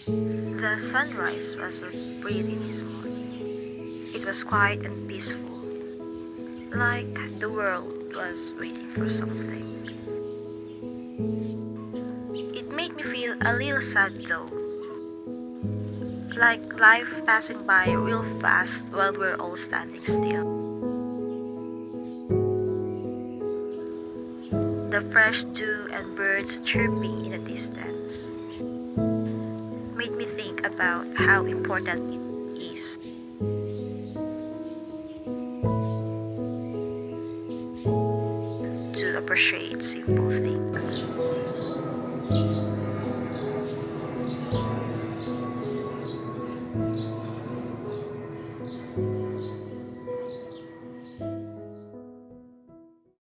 The sunrise was pretty small. It was quiet and peaceful, like the world was waiting for something. It made me feel a little sad though, like life passing by real fast while we're all standing still. The fresh dew and birds chirping in the distance made me think about how important it is to appreciate simple things.